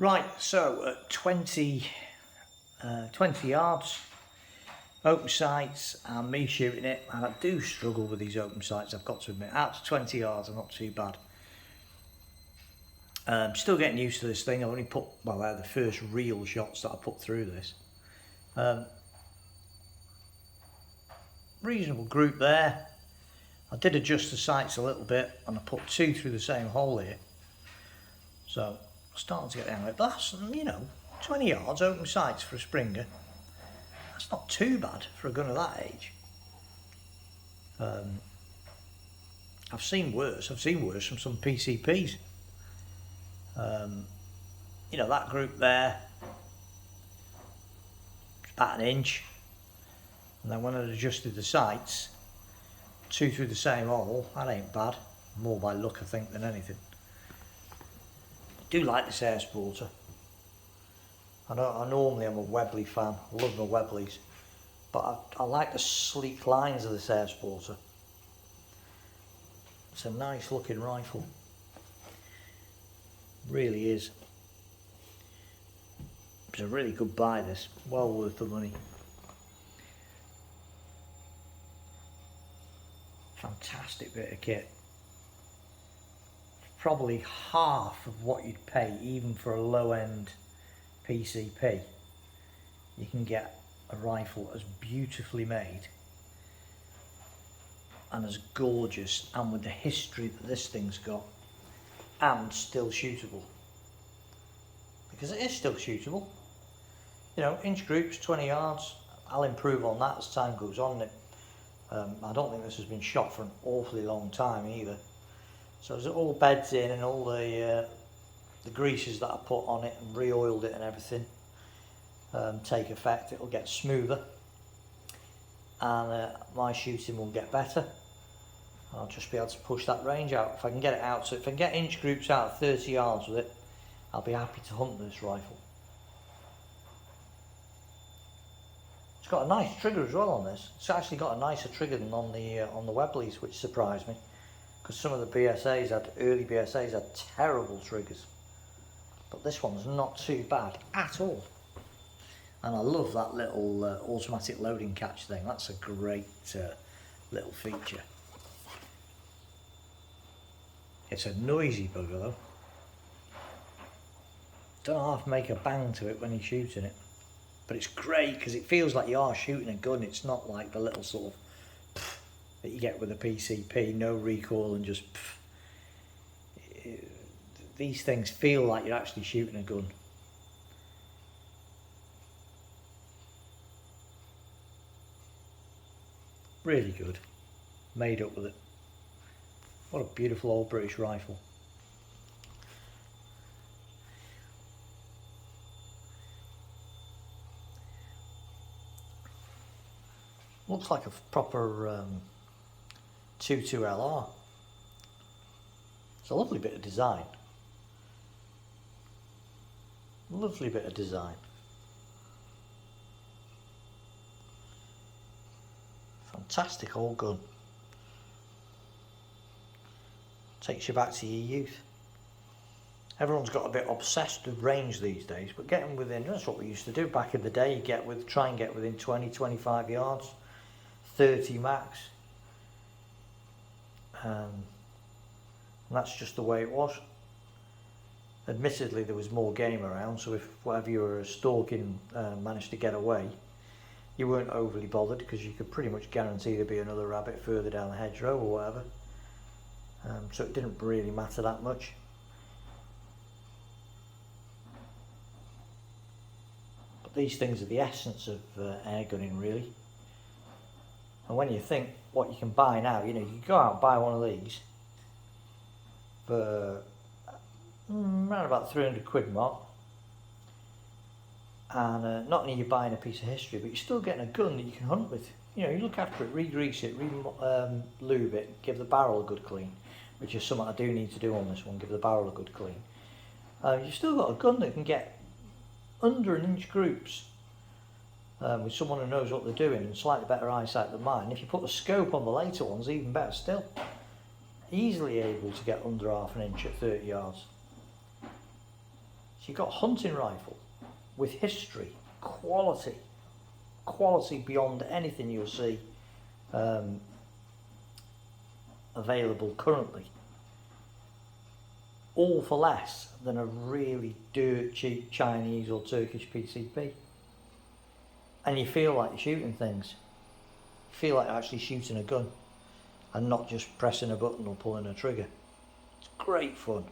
Right, so at 20 yards, open sights and me shooting it, and I do struggle with these open sights, I've got to admit. Out to 20 yards, I'm not too bad. Still getting used to this thing. I've only put, well, they're the first real shots that I put through this. Reasonable group there. I did adjust the sights a little bit and I put 2 through the same hole here. So, starting to get down with it. But that's, 20 yards open sights for a Springer. That's not too bad for a gun of that age. I've seen worse from some PCPs. That group there, about an inch. And then when I'd adjusted the sights, 2 through the same hole, that ain't bad. More by luck, I think, than anything. I do like this Airsporter. I normally am a Webley fan. I love my Webleys. But I like the sleek lines of this Airsporter. It's a nice looking rifle. Really is. It's a really good buy, this. Well worth the money. Fantastic bit of kit. Probably half of what you'd pay even for a low-end PCP. You can get a rifle as beautifully made and as gorgeous, and with the history that this thing's got, and still shootable. Because it is still shootable. Inch groups, 20 yards. I'll improve on that as time goes on. I don't think this has been shot for an awfully long time either. So as it all beds in and all the greases that I put on it and re-oiled it and everything take effect, it'll get smoother and my shooting will get better. I'll just be able to push that range out if I can get it out. So if I can get inch groups out at 30 yards with it, I'll be happy to hunt this rifle. It's got a nice trigger as well on this. It's actually got a nicer trigger than on the Webleys, which surprised me, because some of the early BSAs had terrible triggers, but this one's not too bad at all. And I love that little automatic loading catch thing. That's a great little feature. It's a noisy bugger though. Don't half make a bang to it when you're shooting it. But it's great because it feels like you are shooting a gun. It's not like the little sort of pff that you get with a PCP, no recoil and just pff. These things feel like you're actually shooting a gun. Really good. Made up with it. What a beautiful old British rifle. Looks like a proper 2.2 LR. It's a lovely bit of design. Lovely bit of design. Fantastic old gun. Takes you back to your youth. Everyone's got a bit obsessed with range these days, but getting within, that's what we used to do back in the day. You try and get within 20, 25 yards, 30 max. And that's just the way it was. Admittedly, there was more game around, so if whatever you were stalking managed to get away, you weren't overly bothered because you could pretty much guarantee there'd be another rabbit further down the hedgerow or whatever. So it didn't really matter that much. But these things are the essence of air gunning, really. And when you think what you can buy now, you can go out and buy one of these for around about 300 quid mark. And not only are you buying a piece of history, but you're still getting a gun that you can hunt with. You look after it, re-grease it, lube it, give the barrel a good clean, which is something I do need to do on this one, give the barrel a good clean. You've still got a gun that can get under an inch groups with someone who knows what they're doing and slightly better eyesight than mine. If you put the scope on the later ones, even better still. Easily able to get under half an inch at 30 yards. So you've got a hunting rifle with history, quality beyond anything you'll see available currently, all for less than a really dirt cheap Chinese or Turkish PCP. And you feel like you're shooting things. You feel like you're actually shooting a gun and not just pressing a button or pulling a trigger. It's great fun.